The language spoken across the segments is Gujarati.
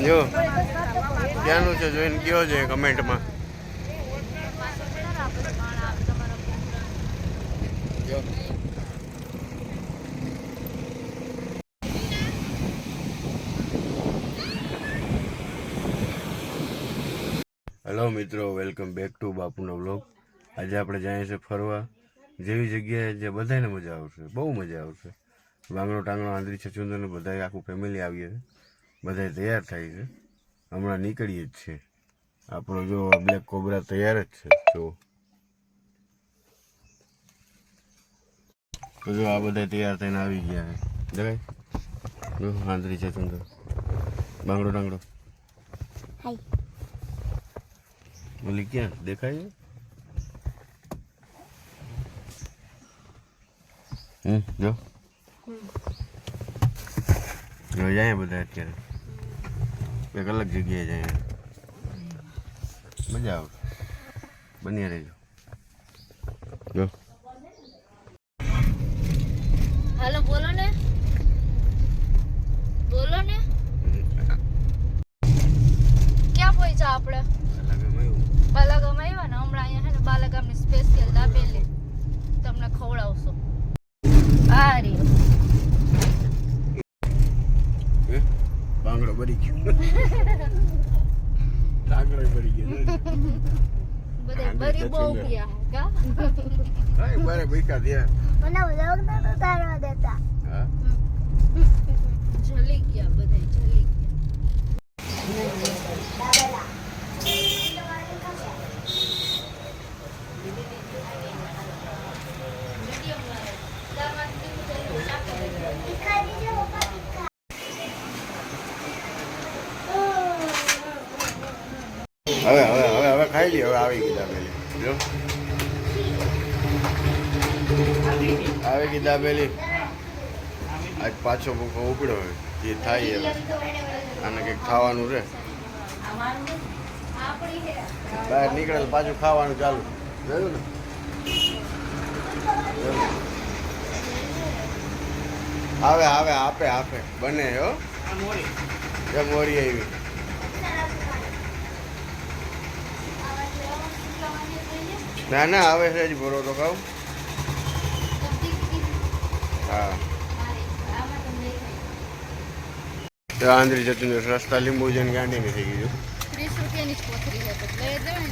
જો ક્યાંનું છે જોઈને કયો છે કમેન્ટમાં. હેલો મિત્રો, વેલકમ બેક ટુ બાપુનો વ્લોગ. આજે આપણે જઈએ છીએ ફરવા જેવી જગ્યાએ જે બધાને મજા આવશે, બહુ મજા આવશે. બાંગડો ટાંગડો આંધળી છચુંદરને બધા આખું ફેમિલી આવીએ છે, બધા તૈયાર થાય છે. હમણાં નીકળીએ જ છે. આપણો જો બ્લેક કોબરા તૈયાર જ છે. તો જો આ બધા તૈયાર થઈને આવી ગયા છે. જગાય જો આંધળી છચુંદર બાંગડો ટાંગડો બોલી ક્યાં દેખાય છે? જો જાય બધા અત્યારે એક અલગ જગ્યાએ જાય, મજા આવશે. બન્યા રહેજો. જો હાલો બોલો ને ક્યાં પહોંચ્યા આપણે? બાલાગામ આવ્યા ને હમણાં. અહીંયા છે ને બાલાગામની સ્પેશિયલ દાબેલી તમને ખવડાવશો. આ રહ્યો બાંગડો ભરી ગયો, ટાંગડો ભરી ગયો, બધે બરી બહુ ગયા કા હા બારે ભઈકા દે મને વ્લોગ નતો તારવા દેતા. હા જલી ગયા, બધે જલી ગયા. હવે હવે હવે હવે ખાઈ લી. હવે આવી ગઈ દાબેલી. જો આવી ગઈ દાબેલી. આજ પાછો ભૂખો ઉપડ્યો હોય જે થાય હવે આને કંઈક ખાવાનું રહે. બહાર નીકળે પાછું ખાવાનું ચાલુ. જોયું ને આવે આવે આપે આપે બને હો. એ મોરી આવી. ના ના આવે છે જ ભરો તો ખાવ. હા તો આંધળી જતું રસ્તા લીંબુ જઈને ગાંડીને થઈ ગયું. 30 રૂપિયાની જ કોથળી છે તો લઈ દેવાય.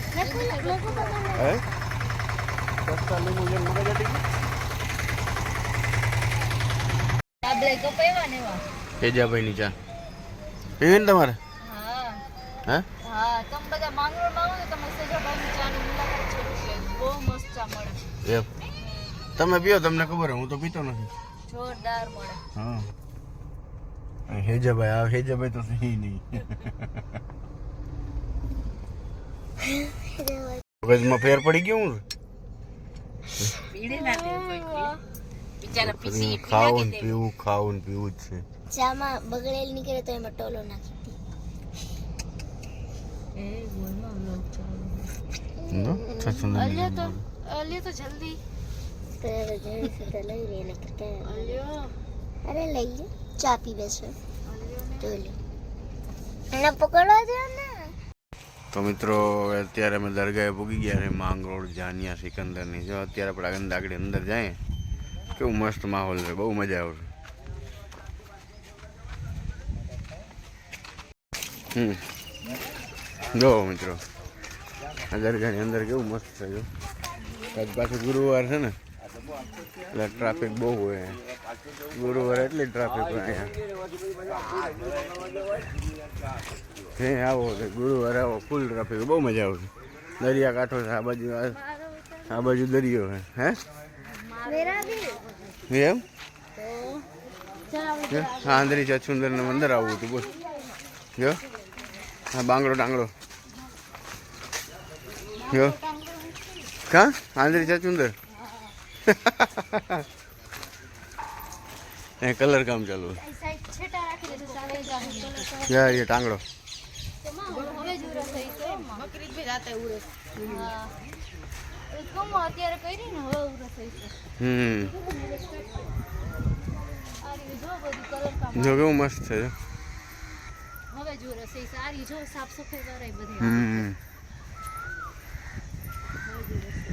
હે રસ્તા લીંબુ જઈને મગજ હટી ગયું. ડાબલે કપાવ્યા ને એવા તેજાભાઈની ચા પીવી ને તમારે? હા હા હા, તમે બધા માંગરોળ માં આવો ને તમે સેજાભાઈની ચાની મુલાકાત જરૂર લેજો. બહુ મસ્ત ચા મળે. એમ તમે પીઓ, તમને ખબર હું તો પીતો નથી. જોરદાર મળે. હા હેજાભાઈ આ હેજાભાઈ તો સહી નહીં. મગજમાં ફેર પડી ગયું. ખાવું ને પીવું ખાવું ને પીવું જ છે. ચામાં બગડેલ નીકળે તો એમાં ટોલો નાખી અલ્યો તો જલ્દી લઈ લે. અરે લઈ લે, ચા પીવે છે ટોલી એને પકડવા દે ને. તો મિત્રો અત્યારે અમે દરગાહે પૂગી ગયા છે માંગરોળ જાનિયા સિકંદરની. જો અત્યારે આપણે આગળ અંદર જાય કેવું મસ્ત માહોલ છે, બહુ મજા આવશે. જો મિત્રો આ દરગાહની અંદર કેવું મસ્ત છે. જો આજ પાછું ગુરુવાર છે ને એટલે ટ્રાફિક બહુ હોય. ગુરુવાર એટલી ટ્રાફિક હોય અહીંયા. હે આવો ગુરુવાર આવો ફૂલ ટ્રાફિક, બહુ મજા આવશે. દરિયા કાંઠો છે આ બાજુ દરિયો છે. હે એમ આંધળી છચુંદરને અંદર આવવું હતું. બોલ જો હા બાંગડો ટાંગડો જો કા આંધળી છચુંદર એ કલર કામ ચાલુ. યાર એ ટાંગડો અત્યારે કરી ને હવે ઉરો થઈ છે. જો કેવું મસ્ત છે. હવે હવે જો રસોઈ સારી જો સાફ સફાઈ કરાય બધી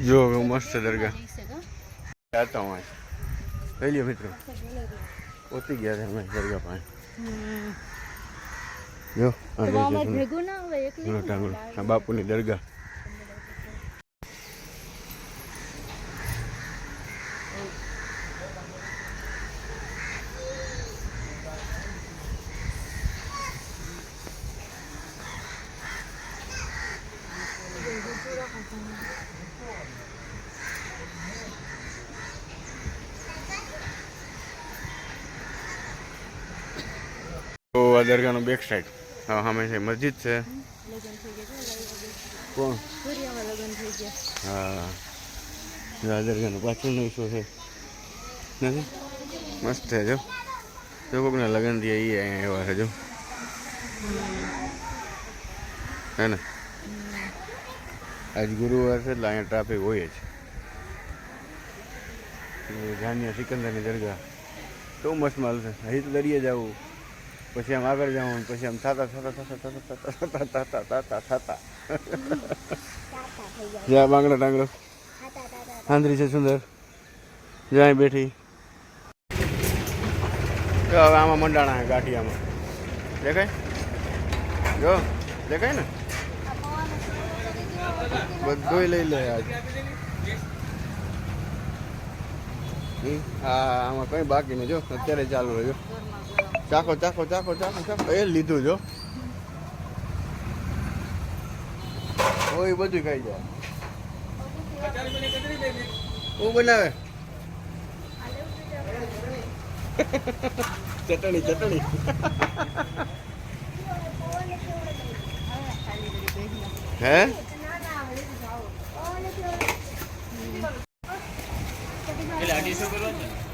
જો મસ્ત દરગાહ જાતા હું લઈ લ્યો મિત્રો પહોંચી ગયા છે અમે દરગાહ પાસે જો ભેગું ના આવે એકલી આ બાપુની દરગાહ તો આ દરગાહનો બેક સાઈડ હા સામે છે મસ્જિદ છે કોણ હા આ દરગાહનો પાછળનો હિસ્સો છે નથી મસ્ત છે જો કોકના લગ્ન થયા એ અહીંયા એવા છે જો હે ને આજ ગુરુવાર છે એટલે અહીંયા ટ્રાફિક હોય જ જાનિયા સિકંદરની દરગાહ તો મસ્ત માલ છે અહીં તો દરિયે જવું પછી આમ આગળ જવું પછી આમ થતા જ્યાં બાંગડો ટાંગડો આંધરી છે સુંદર જ્યાં બેઠી જો હવે આમાં મંડાણા ગાંઠિયામાં દેખાય જો દેખાય ને બધું લઈ લે આજ હા આમાં કંઈ બાકી નહીં જો અત્યારે ચાલુ રહ્યો ચાખો એ લીધું જો ઓય બધું ખાઈ જાય હું બનાવે ચટણી હે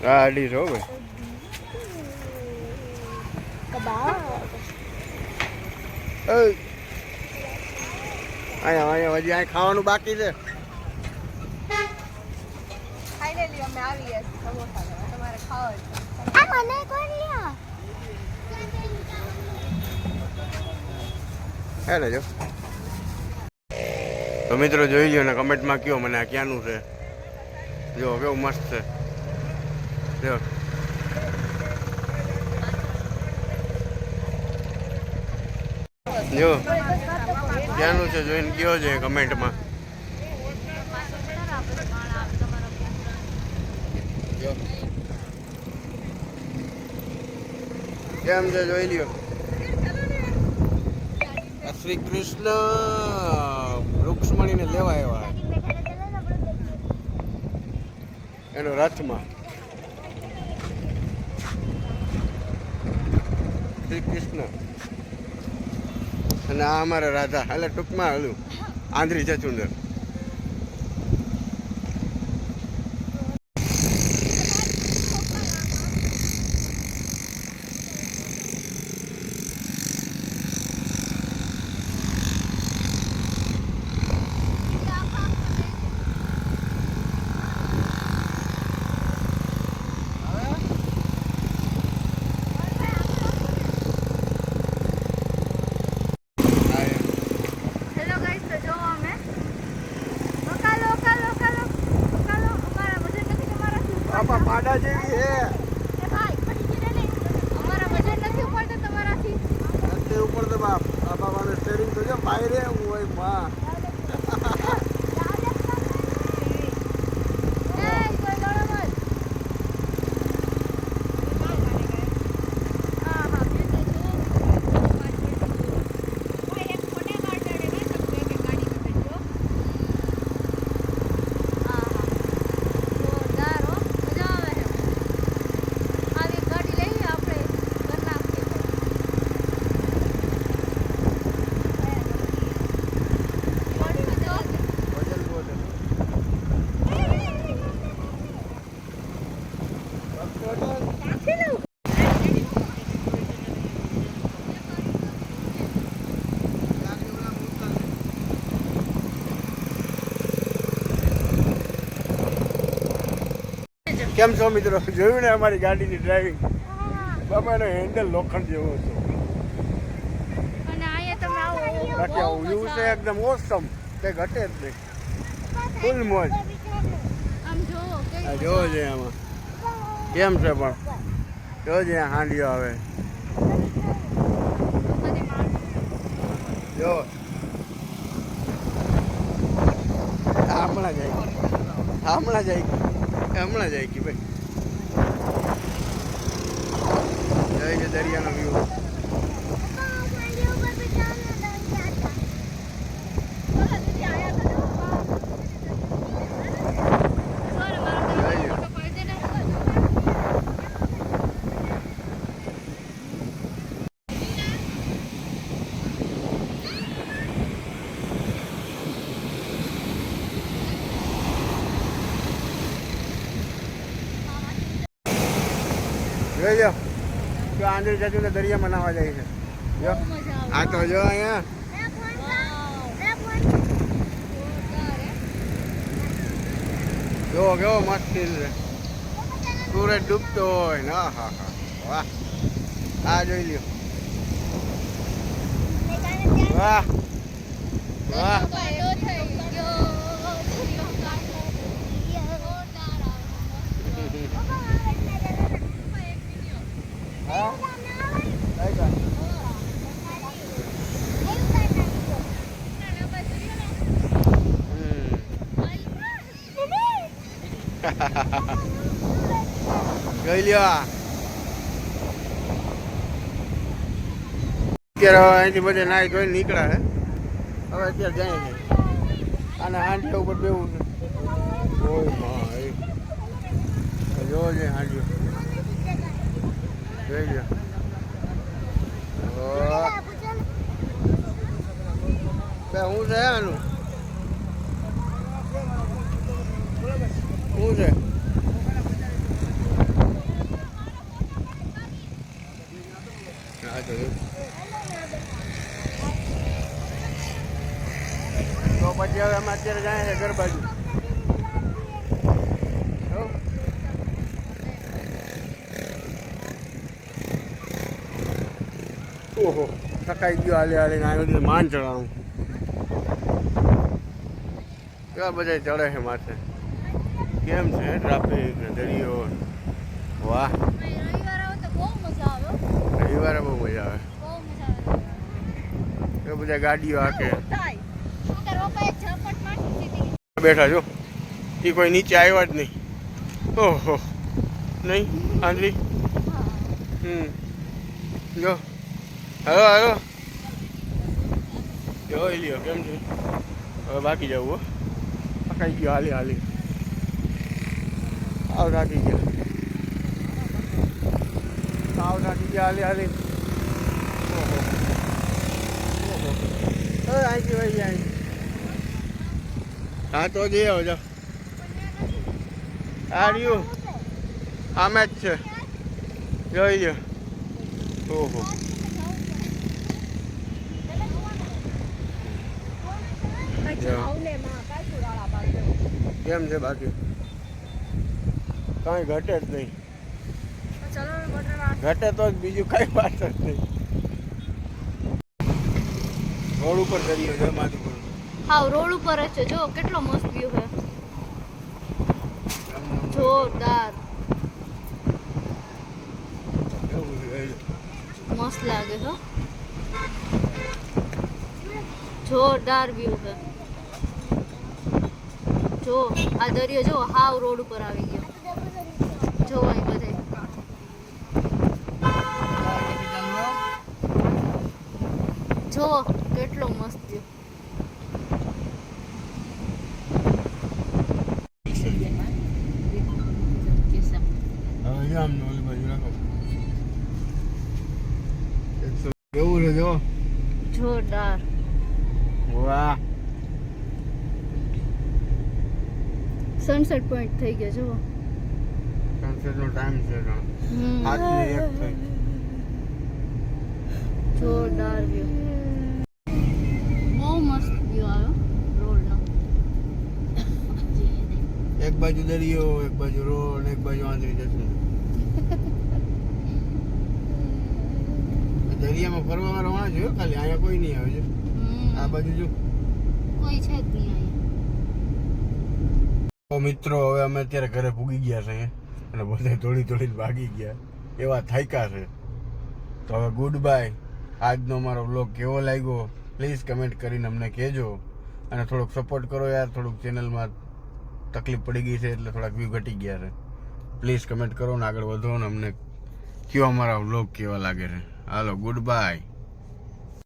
હા 250 ભાઈ અહીંયા હજી અહીં ખાવાનું બાકી છે હેલો જો તો મિત્રો જોઈ લ્યો ને કમેન્ટમાં કયો મને આ ક્યાંનું છે જો કેવું મસ્ત છે જો જો ક્યાંનું છે જોઈને કયો છે કમેન્ટમાં કેમ છે જોઈ લ્યો શ્રી કૃષ્ણ રૂક્ષ્મણીને લેવા આવ્યા એનો રથમાં શ્રી કૃષ્ણ અને આ અમારા રાધા એટલે ટૂંકમાં હાલું આંધ્રી ચચુંદર પાડા જેવી હે અમારા વજન નથી ઉપડતું તમારાથી નથી ઉપર તો બાપ આ બાબાને સ્ટેરિંગ તો જો બાયરે હોય માં કેમ છો મિત્રો જોયું ને અમારી ગાડીની ડ્રાઇવિંગ બાપાનો હેન્ડલ લોખંડ જેવો હતો કાઠિયાવાડ વ્યૂ છે એકદમ ઓસમ, કંઈ ઘટે જ નહીં, ફૂલ મોજ. આમ જોવો આ જોવો છે આમાં કેમ છે પણ જોજે હાંડીઓ આવે જો હમણાં જાય હમણાં જાય હમણાં જાય કે ભાઈ જય છે દરિયાનો વ્યૂ. જોઈ લો જો આંધળી ચાચુને દરિયામાં નાવા જાય છે. જો આ તો જો અહીંયા જો કેવો મસ્ત સીન છે, સૂરજ ડૂબતો હોય ને. હા હા વાહ, આ જોઈ લ્યો, વાહ વાહ. જોઈ લ્યો અત્યારે અહીંથી બધે નાઈ ધોઈ નીકળ્યા છે. હવે અત્યારે જાય છે અને હાંડિયા ઉપર બેવું છે. ઓય માં જોવો છે હાંડિયો, જોઈ લ્યો. હું છે આનું શું છે? તો પછી હવે અમે અત્યારે જાય છે ઘર બાજુ. ઓહો થકાઈ ગયો હાલે હાલે ને માન ચડાવું કેવા બધા ચડે છે માથે. કેમ છે ટ્રાફિક ને દરિયો? વાહ, રવિવારે બહુ મજા આવે. એ બધા ગાડીઓ આખે બેઠા જો, એ કોઈ નીચે આવ્યા જ નહીં. ઓહો નહીં આંધળી. જો હલો હલો જોઈ લ્યો કેમ છે. હવે બાકી જવું હો, પકાઈ ગયો હાલી હાલી. આવ થાકી ગયા, આવ થાકી ગયા હાલી હાલી. ઓહો ઓહો અહીંથી વહી જાય. હા તો જઈ આવો જાઓ. આ રહ્યું આમે જ છે, જોઈ લ્યો. ઓહો કેમ છે બાકી? કાંઈ ઘટે જ નહીં, ઘટે તો જ બીજું કઈ વાત જ નહીં. રોડ ઉપર દરિયો છે માધુપુર. હા રોડ ઉપર જ છે. જો કેટલો મસ્ત વ્યૂ છે, જોરદાર મસ્ત લાગે છે. જોરદાર વ્યૂ છે. જો આ દરિયો જો હાવ રોડ ઉપર આવી ગયો. જો અહીં બધે જો કેટલો મસ્ત વ્યૂ. કેવું છે જો? જોરદાર. વાહ, સનસેટ પોઈન્ટ થઈ ગયો જો. સનસેટ નો ટાઈમ છે. 8:01 થઈ. જોરદાર વ્યૂ, બહુ મસ્ત વ્યૂ આવ્યો રોડનો. એક બાજુ દરિયો, એક બાજુ રોડ, એક બાજુ આંધળી જશે. દરિયામાં ફરવામાં રવાના જોયો ખાલી, અહીંયા કોઈ નહીં આવે છે. આ બાજુ જો કોઈ છે જ નહીં અહીંયા. તો મિત્રો હવે અમે અત્યારે ઘરે પૂગી ગયા છે અને બધા દોડીને ભાગી ગયા એવા થાક્યા છે. તો હવે ગુડ બાય. આજનો મારો વ્લોગ કેવો લાગ્યો પ્લીઝ કમેન્ટ કરીને અમને કહેજો અને થોડોક સપોર્ટ કરો યાર. થોડુંક ચેનલમાં તકલીફ પડી ગઈ છે એટલે થોડાક વ્યૂ ઘટી ગયા છે. પ્લીઝ કમેન્ટ કરો ને આગળ વધો ને અમને કયો અમારા વ્લોગ કેવા લાગે છે. હાલો ગુડ બાય.